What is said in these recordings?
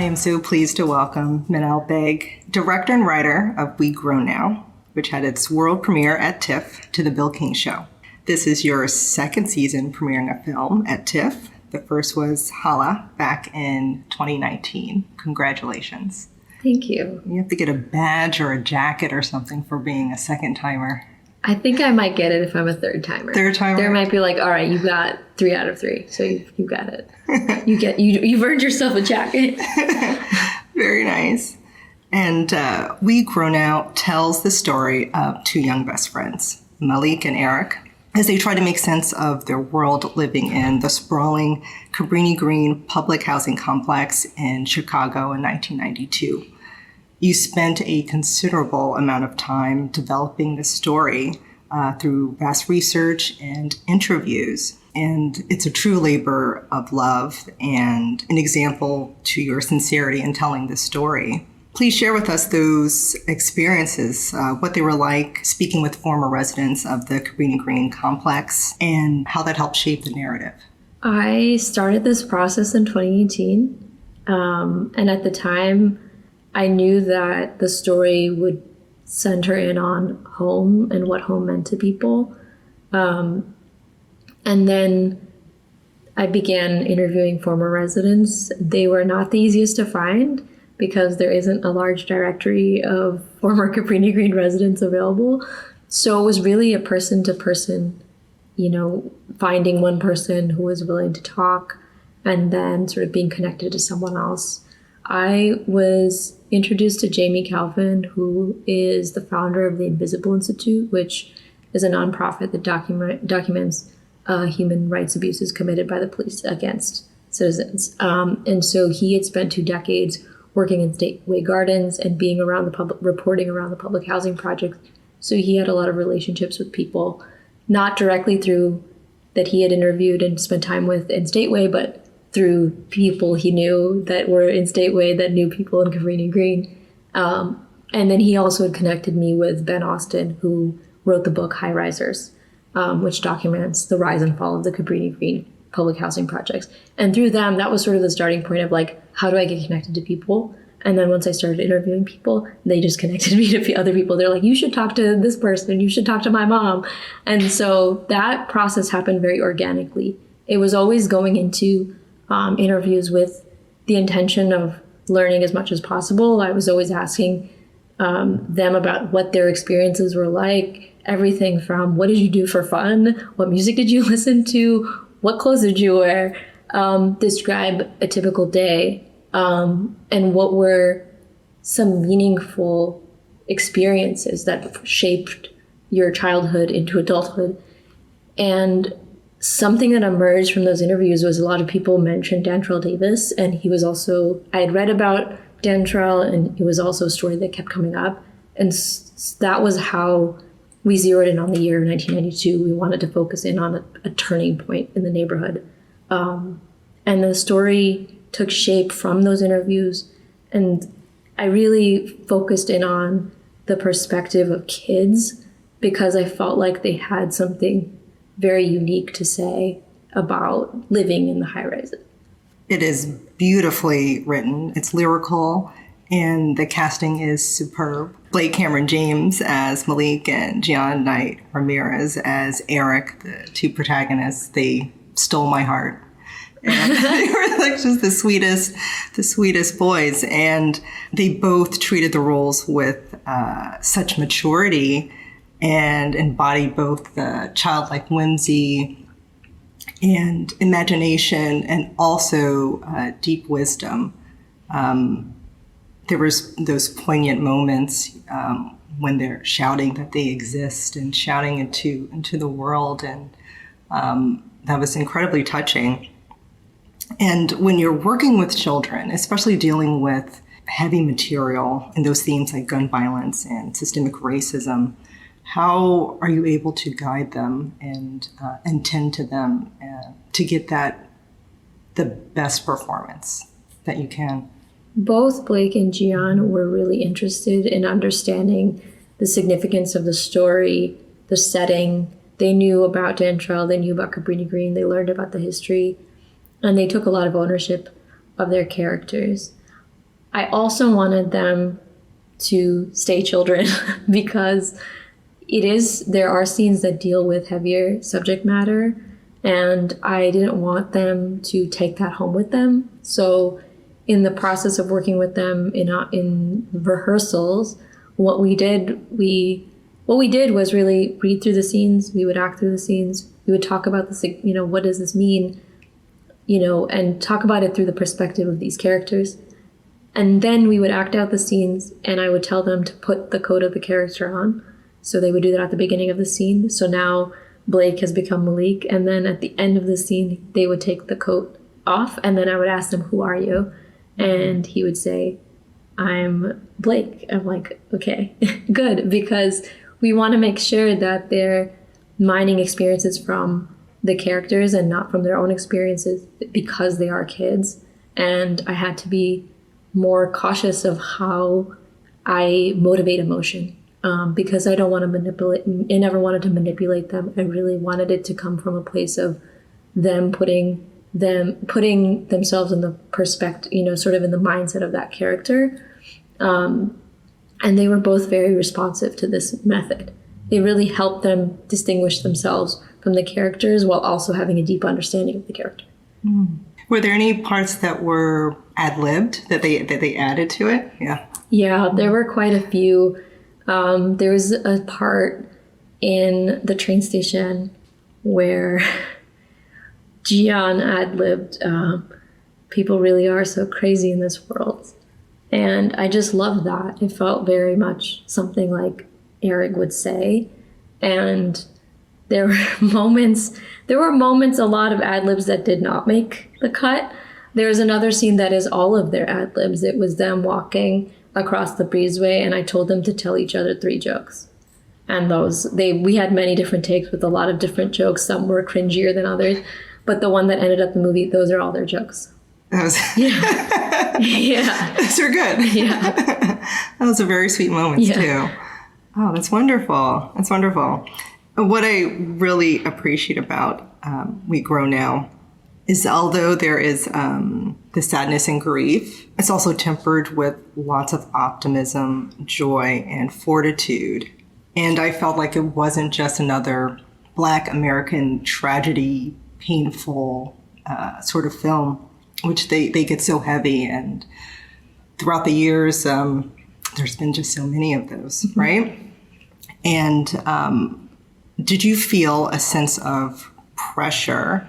I am so pleased to welcome Minhal Baig, director and writer of We Grow Now, which had its world premiere at TIFF, to the Bill King Show. This is your second season premiering a film at TIFF. The first was Hala back in 2019. Congratulations. Thank you. You have to get a badge or a jacket or something for being a second timer. I think I might get it if I'm a third timer. Third timer? There might be like, all right, you got 3 out of 3, so you got it. You've earned yourself a jacket. Very nice. And We Grow Now tells the story of 2 young best friends, Malik and Eric, as they try to make sense of their world living in the sprawling Cabrini-Green public housing complex in Chicago in 1992. You spent a considerable amount of time developing the story through vast research and interviews. And it's a true labor of love and an example to your sincerity in telling the story. Please share with us those experiences, what they were like speaking with former residents of the Cabrini-Green complex and how that helped shape the narrative. I started this process in 2018. And at the time, I knew that the story would center in on home and what home meant to people. And then I began interviewing former residents. They were not the easiest to find because there isn't a large directory of former Cabrini-Green residents available. So it was really a person-to-person, finding one person who was willing to talk and then sort of being connected to someone else. I was introduced to Jamie Calvin, who is the founder of the Invisible Institute, which is a nonprofit that documents human rights abuses committed by the police against citizens. And so he had spent 2 decades working in statewide gardens and being around the public, reporting around the public housing projects. So he had a lot of relationships with people, not directly through that he had interviewed and spent time with in Stateway, but through people he knew that were in Stateway that knew people in Cabrini-Green. And then he also had connected me with Ben Austin, who wrote the book High Risers, which documents the rise and fall of the Cabrini-Green public housing projects. And through them, that was sort of the starting point of like, how do I get connected to people? And then once I started interviewing people, they just connected me to other people. They're like, you should talk to this person. You should talk to my mom. And so that process happened very organically. It was always going into interviews with the intention of learning as much as possible. I was always asking them about what their experiences were like, everything from what did you do for fun? What music did you listen to? What clothes did you wear? Describe a typical day. And what were some meaningful experiences that shaped your childhood into adulthood. And something that emerged from those interviews was a lot of people mentioned Dantrell Davis, and he was also, I had read about Dantrell, and it was also a story that kept coming up. And that was how we zeroed in on the year 1992. We wanted to focus in on a turning point in the neighborhood. And the story took shape from those interviews. And I really focused in on the perspective of kids because I felt like they had something very unique to say about living in the high rise. It is beautifully written. It's lyrical, and the casting is superb. Blake Cameron James as Malik and Gian Knight Ramirez as Eric, the 2 protagonists, they stole my heart. And they were like just the sweetest boys. And they both treated the roles with such maturity and embodied both the childlike whimsy and imagination and also deep wisdom. There was those poignant moments when they're shouting that they exist and shouting into the world. And that was incredibly touching. And when you're working with children, especially dealing with heavy material and those themes like gun violence and systemic racism, how are you able to guide them and tend to them to get the best performance that you can? Both Blake and Gian were really interested in understanding the significance of the story, the setting. They knew about Dantrell, they knew about Cabrini-Green, they learned about the history, and they took a lot of ownership of their characters. I also wanted them to stay children because there are scenes that deal with heavier subject matter, and I didn't want them to take that home with them. So in the process of working with them in rehearsals, what we did was really read through the scenes. We would act through the scenes. We would talk about this, what does this mean, and talk about it through the perspective of these characters. And then we would act out the scenes, and I would tell them to put the coat of the character on. So they would do that at the beginning of the scene. So now Blake has become Malik, and then at the end of the scene, they would take the coat off, and then I would ask them, "Who are you?" And he would say, "I'm Blake." I'm like, okay, good, because we want to make sure that they're mining experiences from the characters and not from their own experiences because they are kids. And I had to be more cautious of how I motivate emotion because I don't want to manipulate. I never wanted to manipulate them. I really wanted it to come from a place of them putting themselves in the perspective, sort of in the mindset of that character. And they were both very responsive to this method. It really helped them distinguish themselves from the characters while also having a deep understanding of the character. Mm. Were there any parts that were ad-libbed that they added to it? Yeah, there were quite a few. There was a part in the train station where Gian ad-libbed, "People really are so crazy in this world." And I just loved that. It felt very much something like Eric would say. And there were moments, a lot of ad-libs that did not make the cut. There's another scene that is all of their ad-libs. It was them walking across the breezeway, and I told them to tell each other 3 jokes. And we had many different takes with a lot of different jokes. Some were cringier than others. But the one that ended up in the movie, those are all their jokes. Yeah. Yeah. Those are good. Yeah. That was a very sweet moment, too. Oh, that's wonderful. That's wonderful. What I really appreciate about We Grow Now is although there is the sadness and grief, it's also tempered with lots of optimism, joy, and fortitude. And I felt like it wasn't just another Black American tragedy, painful sort of film, which they get so heavy. And throughout the years, there's been just so many of those, mm-hmm. right? And did you feel a sense of pressure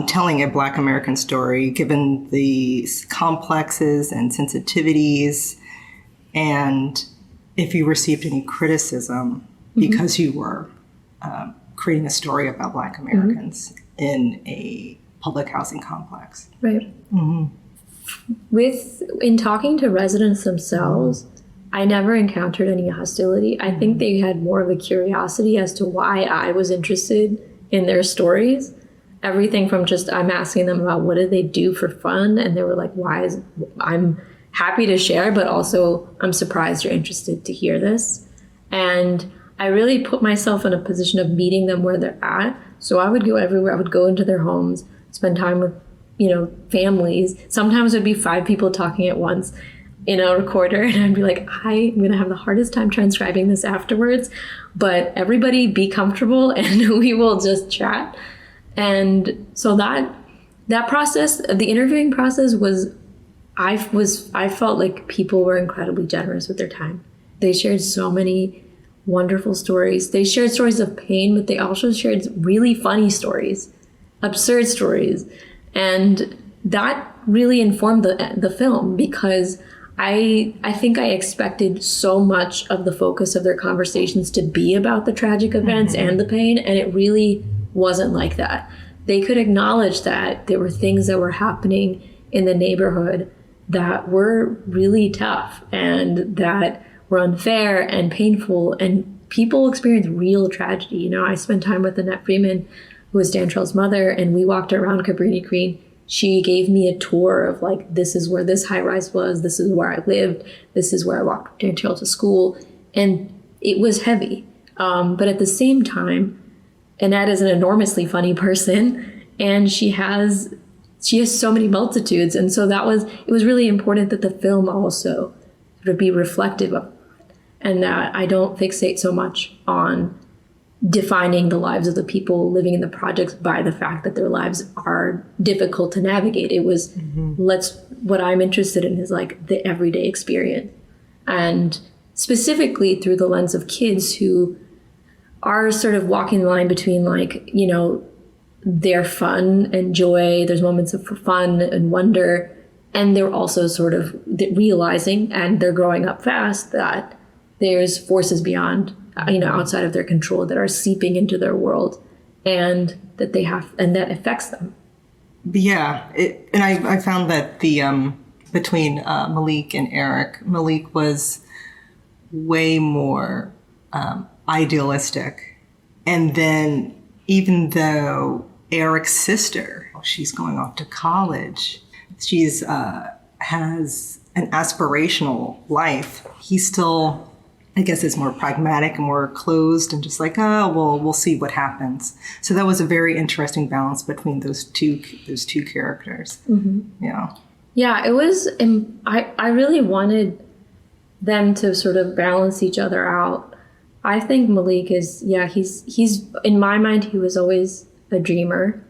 telling a Black American story, given the complexes and sensitivities, and if you received any criticism because you were creating a story about Black Americans in a public housing complex? Right. Mm-hmm. In talking to residents themselves, I never encountered any hostility. I think they had more of a curiosity as to why I was interested in their stories. Everything from just, I'm asking them about what did they do for fun, and they were like, I'm happy to share, but also I'm surprised you're interested to hear this. And I really put myself in a position of meeting them where they're at. So I would go everywhere. I would go into their homes, spend time with, families. Sometimes it would be 5 people talking at once in a recorder, and I'd be like, I'm going to have the hardest time transcribing this afterwards, but everybody be comfortable and we will just chat. And so that process, the interviewing process I felt like people were incredibly generous with their time. They shared so many wonderful stories. They shared stories of pain, but they also shared really funny stories, absurd stories. And that really informed the film, because I think I expected so much of the focus of their conversations to be about the tragic events and the pain, and it really wasn't like that. They could acknowledge that there were things that were happening in the neighborhood that were really tough and that were unfair and painful, and people experienced real tragedy. I spent time with Annette Freeman, who was Dantrell's mother, and we walked around Cabrini-Green. She gave me a tour of this is where this high rise was, this is where I lived, this is where I walked Dantrell to school. And it was heavy. But at the same time, Annette is an enormously funny person, and she has she has so many multitudes. And so it was really important that the film also sort of be reflective of, and that I don't fixate so much on defining the lives of the people living in the projects by the fact that their lives are difficult to navigate. It was, what I'm interested in is like the everyday experience. And specifically through the lens of kids who are sort of walking the line between like, you know, their fun and joy, there's moments of fun and wonder, and they're also sort of realizing, and they're growing up fast, that there's forces beyond, you know, outside of their control that are seeping into their world, and that they have, and that affects them. Yeah, and I found that the between Malik and Eric, Malik was way more idealistic, and then even though Eric's sister, she's going off to college, she's has an aspirational life, he still, I guess, is more pragmatic and more closed and just like, oh, well, we'll see what happens. So that was a very interesting balance between those two characters. Yeah. Yeah, it was, I really wanted them to sort of balance each other out. I think Malik is, he's in my mind, he was always a dreamer.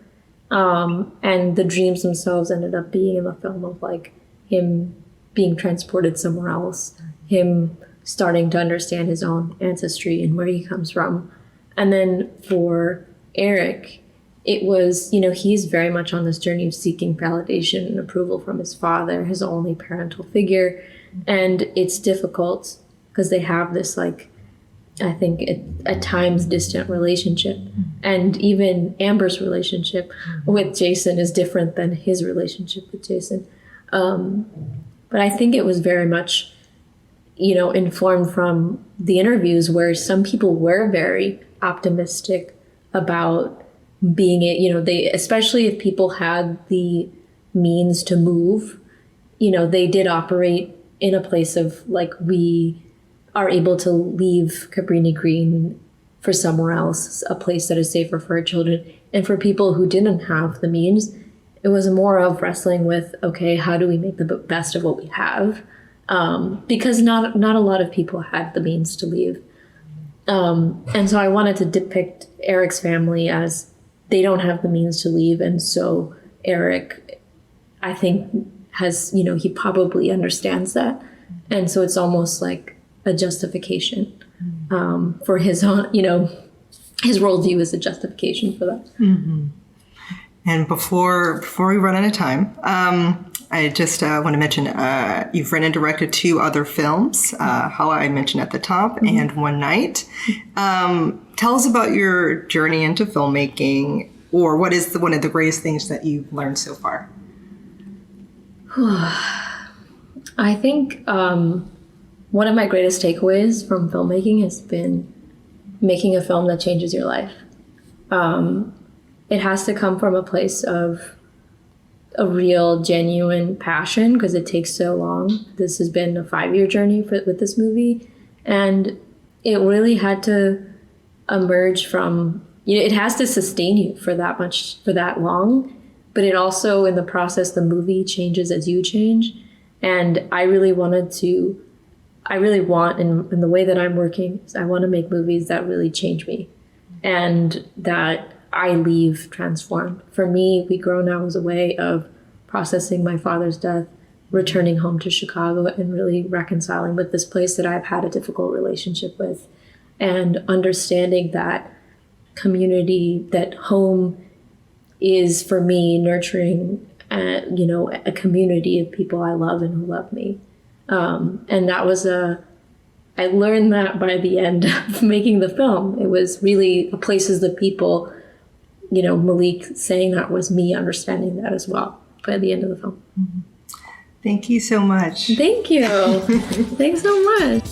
And the dreams themselves ended up being in the film of like him being transported somewhere else, him starting to understand his own ancestry and where he comes from. And then for Eric, it was, you know, he's very much on this journey of seeking validation and approval from his father, his only parental figure. And it's difficult because they have this, like, I think at times distant relationship. And even Amber's relationship with Jason is different than his relationship with Jason. But I think it was very much, you know, informed from the interviews where some people were very optimistic about being it, you know, they, especially if people had the means to move, you know, they did operate in a place of like, we are able to leave Cabrini-Green for somewhere else, a place that is safer for our children. And for people who didn't have the means, it was more of wrestling with, okay, how do we make the best of what we have? Because not a lot of people had the means to leave. And so I wanted to depict Eric's family as they don't have the means to leave. And so Eric, I think, has, you know, he probably understands that. And so it's almost like a justification for his own, you know, his worldview is a justification for that. Mm-hmm. And before we run out of time, I just want to mention you've written and directed 2 other films, How I mentioned at the top, and One Night. Tell us about your journey into filmmaking, or what is one of the greatest things that you've learned so far? I think one of my greatest takeaways from filmmaking has been making a film that changes your life. It has to come from a place of a real, genuine passion, because it takes so long. This has been a 5-year journey with this movie, and it really had to emerge from, you know, it has to sustain you for that long, but it also, in the process, the movie changes as you change. And I really want, in the way that I'm working, I want to make movies that really change me and that I leave transformed. For me, We Grow Now was a way of processing my father's death, returning home to Chicago, and really reconciling with this place that I've had a difficult relationship with, and understanding that community, that home is, for me, nurturing, you know, a community of people I love and who love me. And that was I learned that by the end of making the film. It was really places, the people, you know, Malik saying that was me understanding that as well by the end of the film. Thank you so much. Thank you. Thanks so much.